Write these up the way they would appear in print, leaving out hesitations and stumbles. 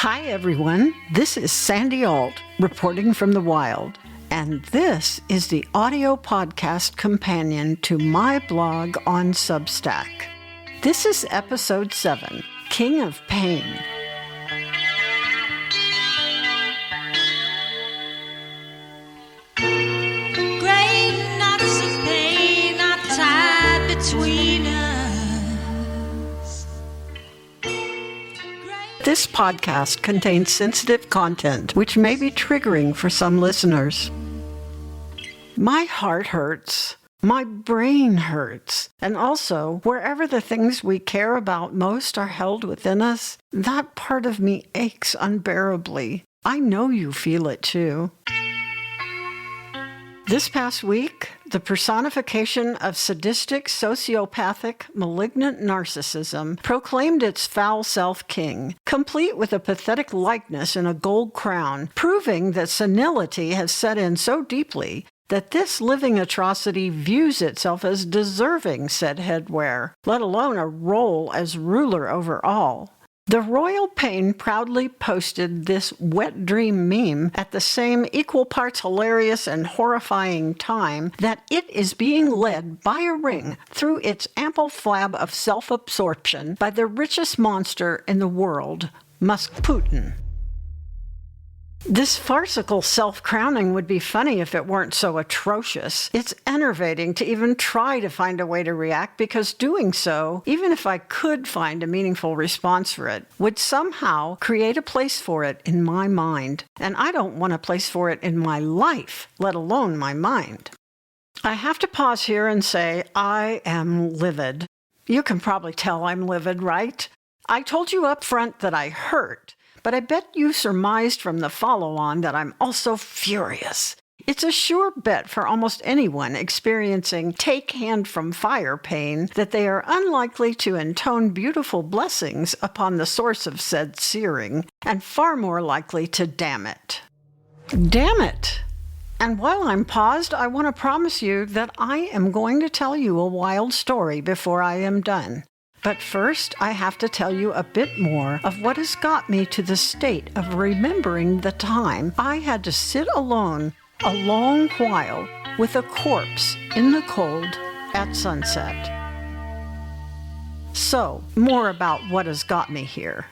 Hi everyone, this is Sandy Alt reporting from the wild, and this is the audio podcast companion to my blog on Substack. This is episode 7, King of Pain. Great knots of pain are tied between us. This podcast contains sensitive content which may be triggering for some listeners. My heart hurts. My brain hurts. And also, wherever the things we care about most are held within us, that part of me aches unbearably. I know you feel it too. This past week, the personification of sadistic, sociopathic, malignant narcissism proclaimed its foul self king, complete with a pathetic likeness in a gold crown, proving that senility has set in so deeply that this living atrocity views itself as deserving said headwear, let alone a role as ruler over all. The Royal Pain proudly posted this wet dream meme at the same equal parts hilarious and horrifying time that it is being led by a ring through its ample flab of self-absorption by the richest monster in the world, Putin. This farcical self-crowning would be funny if it weren't so atrocious. It's enervating to even try to find a way to react because doing so, even if I could find a meaningful response for it, would somehow create a place for it in my mind. And I don't want a place for it in my life, let alone my mind. I have to pause here and say I am livid. You can probably tell I'm livid, right? I told you up front that I hurt. But I bet you surmised from the follow-on that I'm also furious. It's a sure bet for almost anyone experiencing take-hand-from-fire pain that they are unlikely to intone beautiful blessings upon the source of said searing, and far more likely to damn it. Damn it! And while I'm paused, I want to promise you that I am going to tell you a wild story before I am done. But first, I have to tell you a bit more of what has got me to the state of remembering the time I had to sit alone a long while with a corpse in the cold at sunset. So, more about what has got me here.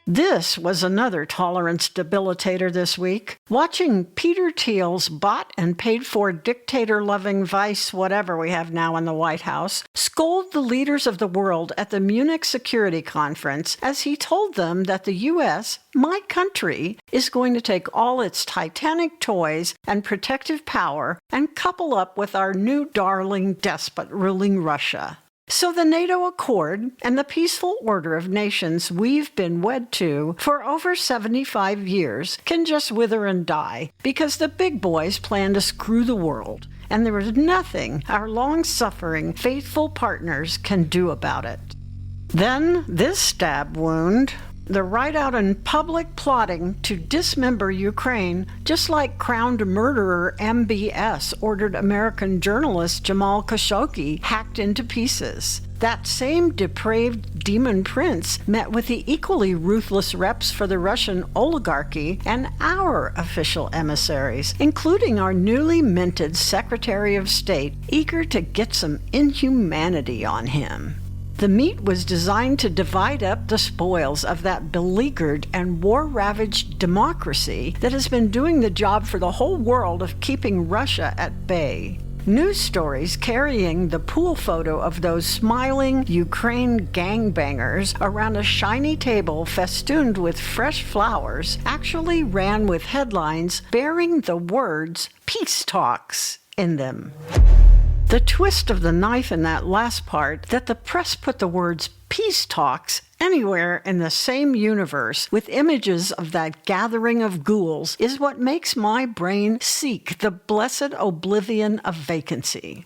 This was another tolerance debilitator this week. Watching Peter Thiel's bought and paid-for dictator-loving vice whatever we have now in the White House scold the leaders of the world at the Munich Security Conference as he told them that the U.S., my country, is going to take all its titanic toys and protective power and couple up with our new darling despot ruling Russia. So the NATO Accord and the peaceful order of nations we've been wed to for over 75 years can just wither and die because the big boys plan to screw the world, and there is nothing our long-suffering, faithful partners can do about it. Then this stab wound. The right-out in public plotting to dismember Ukraine, just like crowned murderer MBS ordered American journalist Jamal Khashoggi hacked into pieces. That same depraved demon prince met with the equally ruthless reps for the Russian oligarchy and our official emissaries, including our newly minted Secretary of State, eager to get some inhumanity on him. The meat was designed to divide up the spoils of that beleaguered and war-ravaged democracy that has been doing the job for the whole world of keeping Russia at bay. News stories carrying the pool photo of those smiling Ukraine gangbangers around a shiny table festooned with fresh flowers actually ran with headlines bearing the words "peace talks" in them. The twist of the knife in that last part, that the press put the words peace talks anywhere in the same universe with images of that gathering of ghouls, is what makes my brain seek the blessed oblivion of vacancy.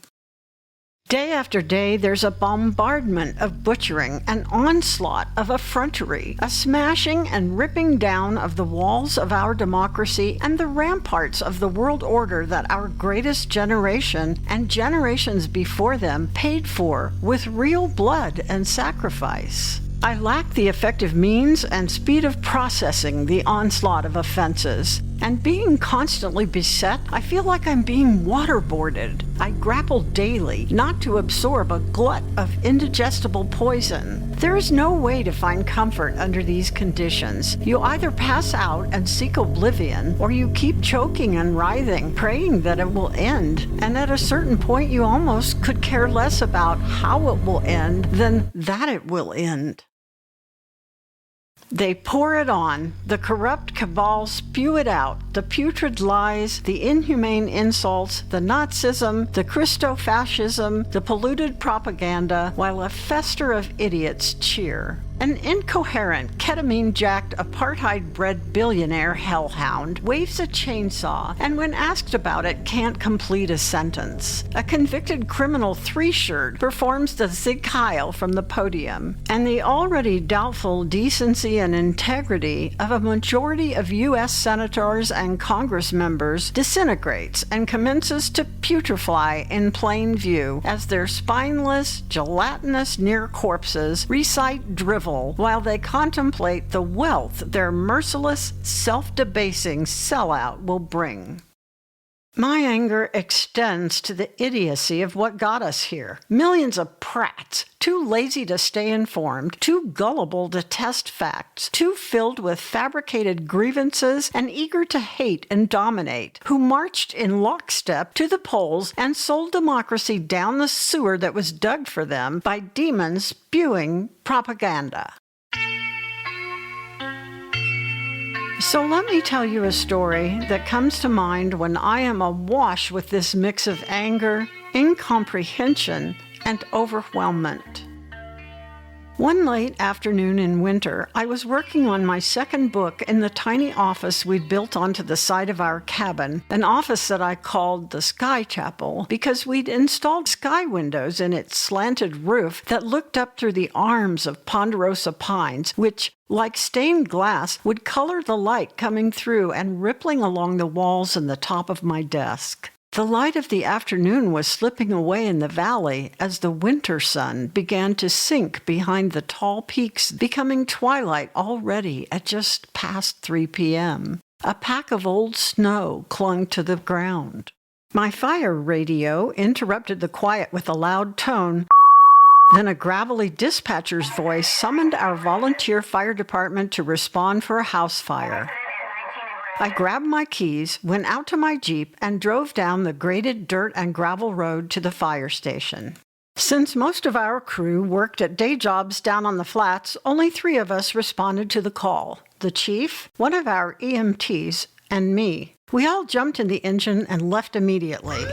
Day after day, there's a bombardment of butchering, an onslaught of effrontery, a smashing and ripping down of the walls of our democracy and the ramparts of the world order that our greatest generation and generations before them paid for with real blood and sacrifice. I lack the effective means and speed of processing the onslaught of offenses. And being constantly beset, I feel like I'm being waterboarded. I grapple daily not to absorb a glut of indigestible poison. There is no way to find comfort under these conditions. You either pass out and seek oblivion, or you keep choking and writhing, praying that it will end. And at a certain point, you almost could care less about how it will end than that it will end. They pour it on. The corrupt cabal spew it out. The putrid lies, the inhumane insults, the Nazism, the Christo-fascism, the polluted propaganda, while a fester of idiots cheer. An incoherent, ketamine-jacked, apartheid-bred billionaire hellhound waves a chainsaw and when asked about it can't complete a sentence. A convicted criminal three-shirt performs the Sieg Heil from the podium. And the already doubtful decency and integrity of a majority of U.S. senators and Congress members disintegrates and commences to putrefy in plain view as their spineless, gelatinous near corpses recite drivel while they contemplate the wealth their merciless, self-debasing sellout will bring. My anger extends to the idiocy of what got us here. Millions of prats, too lazy to stay informed, too gullible to test facts, too filled with fabricated grievances and eager to hate and dominate, who marched in lockstep to the polls and sold democracy down the sewer that was dug for them by demons spewing propaganda. So let me tell you a story that comes to mind when I am awash with this mix of anger, incomprehension, and overwhelmment. One late afternoon in winter, I was working on my second book in the tiny office we'd built onto the side of our cabin, an office that I called the Sky Chapel because we'd installed sky windows in its slanted roof that looked up through the arms of ponderosa pines, which, like stained glass, would color the light coming through and rippling along the walls and the top of my desk. The light of the afternoon was slipping away in the valley as the winter sun began to sink behind the tall peaks, becoming twilight already at just past 3 p.m. A pack of old snow clung to the ground. My fire radio interrupted the quiet with a loud tone. Then a gravelly dispatcher's voice summoned our volunteer fire department to respond for a house fire. I grabbed my keys, went out to my Jeep, and drove down the graded dirt and gravel road to the fire station. Since most of our crew worked at day jobs down on the flats, only 3 of us responded to the call: the chief, one of our EMTs, and me. We all jumped in the engine and left immediately.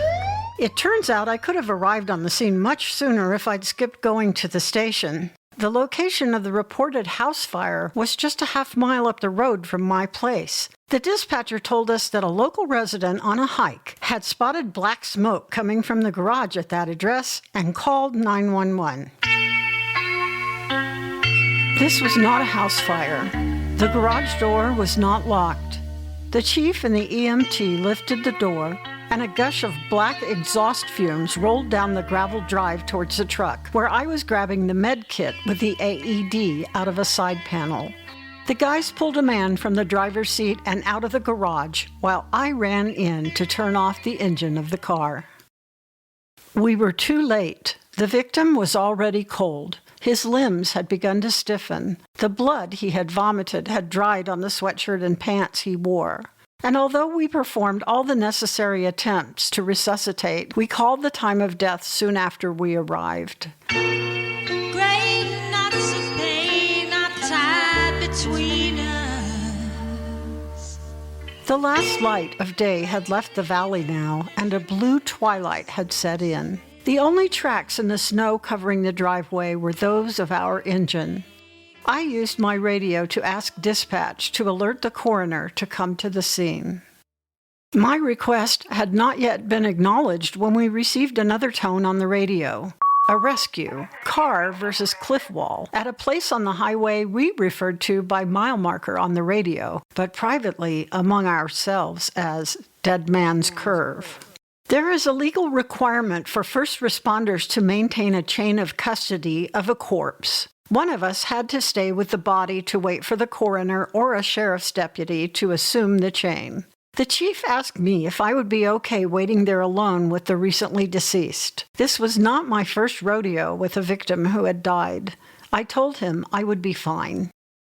It turns out I could have arrived on the scene much sooner if I'd skipped going to the station. The location of the reported house fire was just a half-mile up the road from my place. The dispatcher told us that a local resident on a hike had spotted black smoke coming from the garage at that address and called 911. This was not a house fire. The garage door was not locked. The chief and the EMT lifted the door, and a gush of black exhaust fumes rolled down the gravel drive towards the truck, where I was grabbing the med kit with the AED out of a side panel. The guys pulled a man from the driver's seat and out of the garage, while I ran in to turn off the engine of the car. We were too late. The victim was already cold. His limbs had begun to stiffen. The blood he had vomited had dried on the sweatshirt and pants he wore. And although we performed all the necessary attempts to resuscitate, we called the time of death soon after we arrived. Great knots of pain are tied between us. The last light of day had left the valley now, and a blue twilight had set in. The only tracks in the snow covering the driveway were those of our engine. I used my radio to ask dispatch to alert the coroner to come to the scene. My request had not yet been acknowledged when we received another tone on the radio. A rescue, car versus cliff wall, at a place on the highway we referred to by mile marker on the radio, but privately among ourselves as Dead Man's Curve. There is a legal requirement for first responders to maintain a chain of custody of a corpse. One of us had to stay with the body to wait for the coroner or a sheriff's deputy to assume the chain. The chief asked me if I would be okay waiting there alone with the recently deceased. This was not my first rodeo with a victim who had died. I told him I would be fine.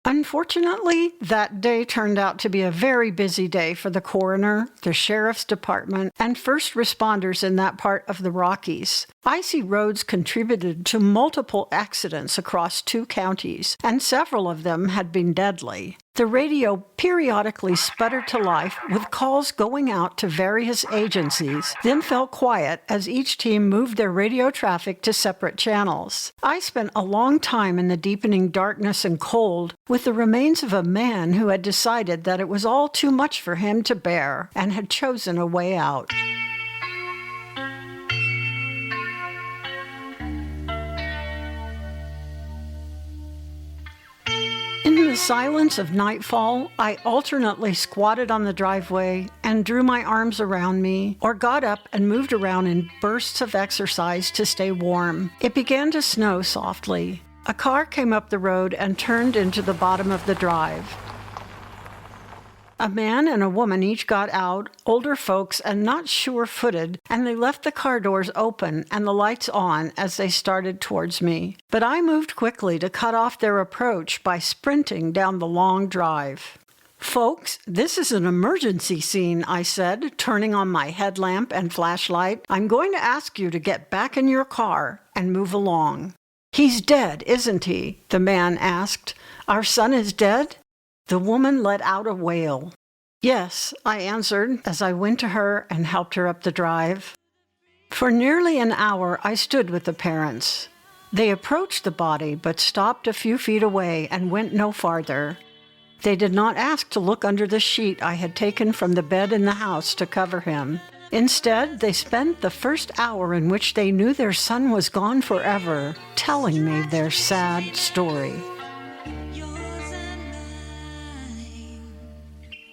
Unfortunately, that day turned out to be a very busy day for the coroner, the sheriff's department, and first responders in that part of the Rockies. Icy roads contributed to multiple accidents across 2 counties, and several of them had been deadly. The radio periodically sputtered to life with calls going out to various agencies, then fell quiet as each team moved their radio traffic to separate channels. I spent a long time in the deepening darkness and cold with the remains of a man who had decided that it was all too much for him to bear and had chosen a way out. In the silence of nightfall, I alternately squatted on the driveway and drew my arms around me, or got up and moved around in bursts of exercise to stay warm. It began to snow softly. A car came up the road and turned into the bottom of the drive. A man and a woman each got out, older folks and not sure-footed, and they left the car doors open and the lights on as they started towards me. But I moved quickly to cut off their approach by sprinting down the long drive. "Folks, this is an emergency scene," I said, turning on my headlamp and flashlight. "I'm going to ask you to get back in your car and move along." "He's dead, isn't he?" the man asked. "Our son is dead?" The woman let out a wail. "Yes," I answered as I went to her and helped her up the drive. For nearly an hour, I stood with the parents. They approached the body but stopped a few feet away and went no farther. They did not ask to look under the sheet I had taken from the bed in the house to cover him. Instead, they spent the first hour in which they knew their son was gone forever, telling me their sad story.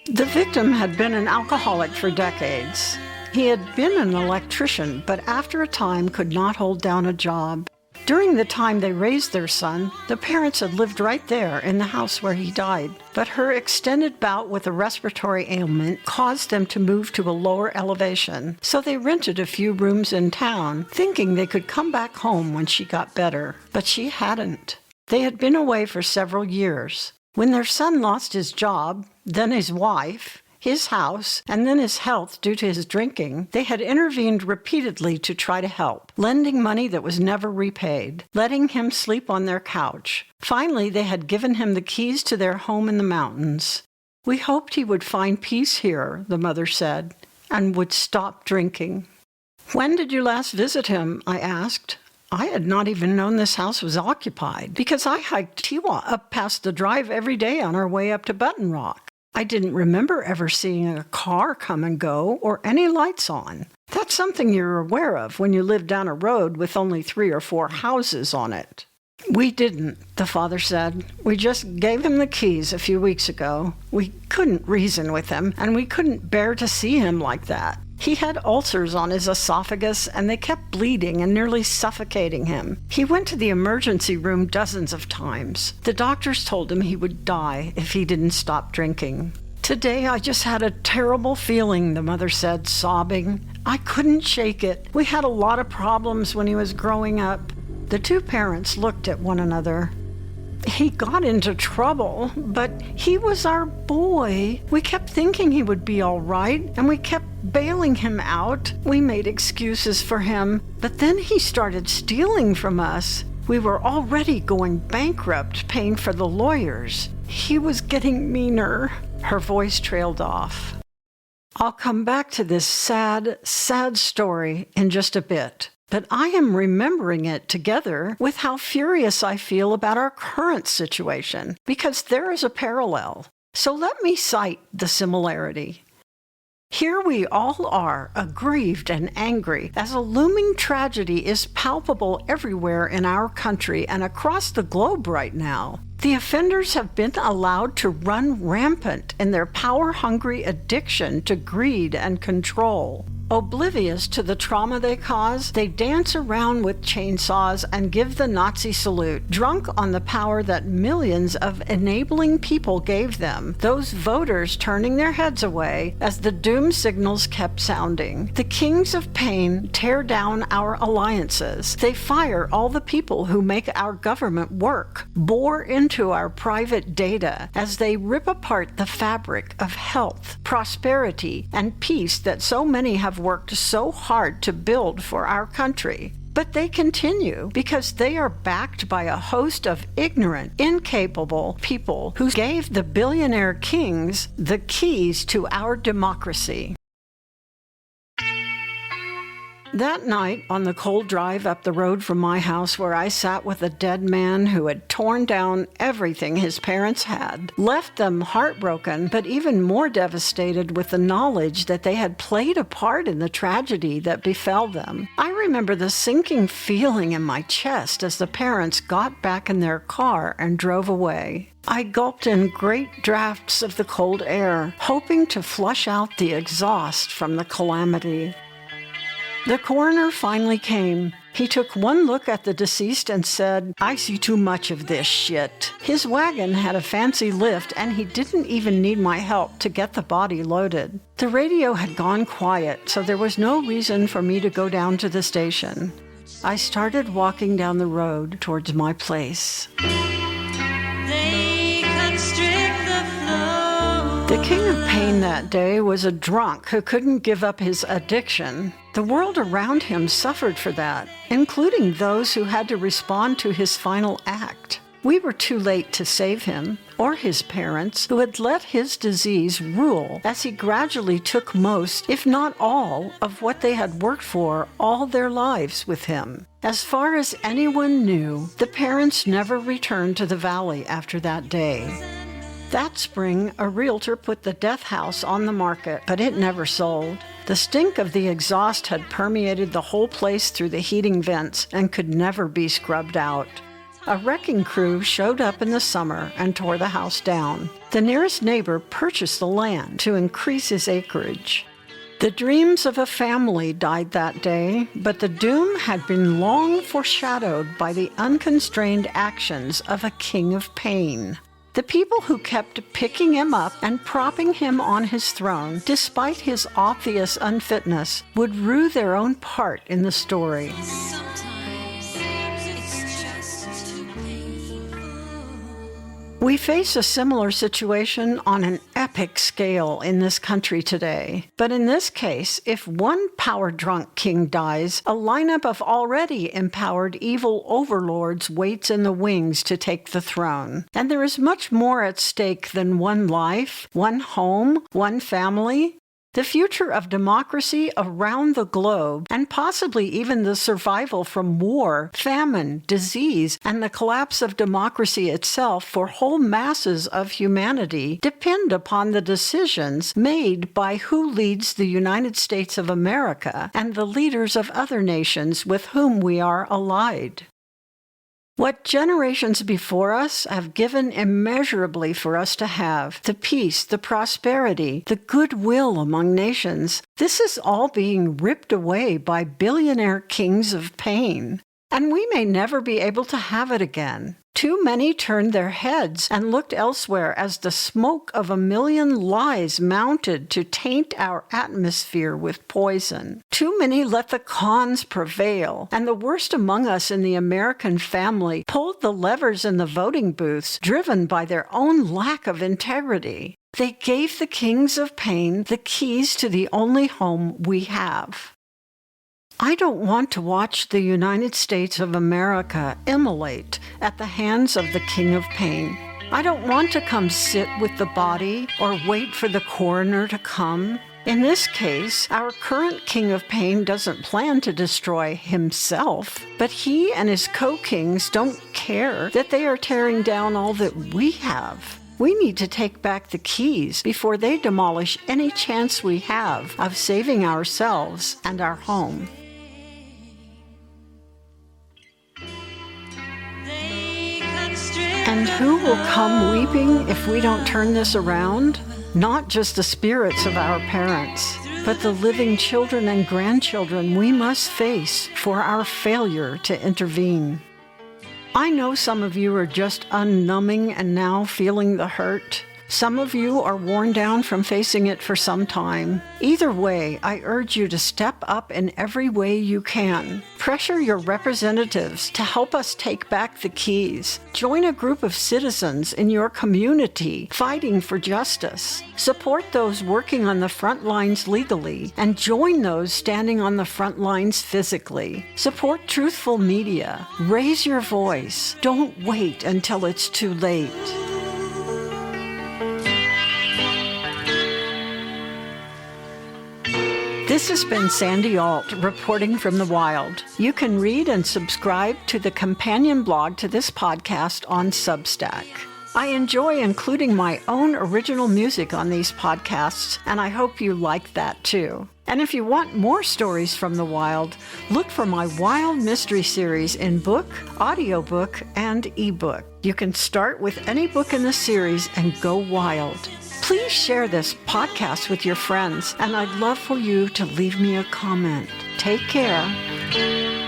The victim had been an alcoholic for decades. He had been an electrician, but after a time could not hold down a job. During the time they raised their son, the parents had lived right there in the house where he died. But her extended bout with a respiratory ailment caused them to move to a lower elevation, so they rented a few rooms in town, thinking they could come back home when she got better. But she hadn't. They had been away for several years. When their son lost his job, then his wife, his house, and then his health due to his drinking, they had intervened repeatedly to try to help, lending money that was never repaid, letting him sleep on their couch. Finally, they had given him the keys to their home in the mountains. "We hoped he would find peace here," the mother said, "and would stop drinking." "When did you last visit him?" I asked. I had not even known this house was occupied, because I hiked Tewa up past the drive every day on our way up to Button Rock. I didn't remember ever seeing a car come and go or any lights on. That's something you're aware of when you live down a road with only 3 or 4 houses on it. "We didn't," the father said. "We just gave him the keys a few weeks ago. We couldn't reason with him, and we couldn't bear to see him like that. He had ulcers on his esophagus, and they kept bleeding and nearly suffocating him. He went to the emergency room dozens of times. The doctors told him he would die if he didn't stop drinking. Today I just had a terrible feeling," the mother said, sobbing. "I couldn't shake it. We had a lot of problems when he was growing up." The 2 parents looked at one another. "He got into trouble, but he was our boy. We kept thinking he would be all right, and we kept bailing him out. We made excuses for him, but then he started stealing from us. We were already going bankrupt paying for the lawyers. He was getting meaner." Her voice trailed off. I'll come back to this sad, sad story in just a bit. But I am remembering it together with how furious I feel about our current situation, because there is a parallel. So let me cite the similarity. Here we all are, aggrieved and angry, as a looming tragedy is palpable everywhere in our country and across the globe right now. The offenders have been allowed to run rampant in their power-hungry addiction to greed and control. Oblivious to the trauma they cause, they dance around with chainsaws and give the Nazi salute, drunk on the power that millions of enabling people gave them, those voters turning their heads away as the doom signals kept sounding. The kings of pain tear down our alliances. They fire all the people who make our government work, bore into our private data as they rip apart the fabric of health, prosperity, and peace that so many have worked so hard to build for our country. But they continue because they are backed by a host of ignorant, incapable people who gave the billionaire kings the keys to our democracy. That night, on the cold drive up the road from my house where I sat with a dead man who had torn down everything his parents had, left them heartbroken, but even more devastated with the knowledge that they had played a part in the tragedy that befell them. I remember the sinking feeling in my chest as the parents got back in their car and drove away. I gulped in great draughts of the cold air, hoping to flush out the exhaust from the calamity. The coroner finally came. He took one look at the deceased and said, "I see too much of this shit." His wagon had a fancy lift, and he didn't even need my help to get the body loaded. The radio had gone quiet, so there was no reason for me to go down to the station. I started walking down the road towards my place. They constrict the flow. The king of pain that day was a drunk who couldn't give up his addiction. The world around him suffered for that, including those who had to respond to his final act. We were too late to save him, or his parents, who had let his disease rule as he gradually took most, if not all, of what they had worked for all their lives with him. As far as anyone knew, the parents never returned to the valley after that day. That spring, a realtor put the death house on the market, but it never sold. The stink of the exhaust had permeated the whole place through the heating vents and could never be scrubbed out. A wrecking crew showed up in the summer and tore the house down. The nearest neighbor purchased the land to increase his acreage. The dreams of a family died that day, but the doom had been long foreshadowed by the unconstrained actions of a king of pain. The people who kept picking him up and propping him on his throne, despite his obvious unfitness, would rue their own part in the story. Sometimes it's just too painful. We face a similar situation on an epic scale in this country today. But in this case, if one power-drunk king dies, a lineup of already empowered evil overlords waits in the wings to take the throne. And there is much more at stake than one life, one home, one family. The future of democracy around the globe, and possibly even the survival from war, famine, disease, and the collapse of democracy itself for whole masses of humanity, depend upon the decisions made by who leads the United States of America and the leaders of other nations with whom we are allied. What generations before us have given immeasurably for us to have, the peace, the prosperity, the goodwill among nations, this is all being ripped away by billionaire kings of pain. And we may never be able to have it again. Too many turned their heads and looked elsewhere as the smoke of a million lies mounted to taint our atmosphere with poison. Too many let the cons prevail, and the worst among us in the American family pulled the levers in the voting booths, driven by their own lack of integrity. They gave the kings of pain the keys to the only home we have. I don't want to watch the United States of America immolate at the hands of the King of Pain. I don't want to come sit with the body or wait for the coroner to come. In this case, our current King of Pain doesn't plan to destroy himself, but he and his co-kings don't care that they are tearing down all that we have. We need to take back the keys before they demolish any chance we have of saving ourselves and our home. And who will come weeping if we don't turn this around? Not just the spirits of our parents. but the living children and grandchildren we must face for our failure to intervene. I know some of you are just unnumbing and now feeling the hurt. Some of you are worn down from facing it for some time. Either way, I urge you to step up in every way you can. Pressure your representatives to help us take back the keys. Join a group of citizens in your community fighting for justice. Support those working on the front lines legally and join those standing on the front lines physically. Support truthful media. Raise your voice. Don't wait until it's too late. This has been Sandy Alt reporting from the wild. You can read and subscribe to the companion blog to this podcast on Substack. I enjoy including my own original music on these podcasts, and I hope you like that too. And if you want more stories from the wild, look for my Wild Mystery series in book, audiobook, and ebook. You can start with any book in the series and go wild. Please share this podcast with your friends, and I'd love for you to leave me a comment. Take care.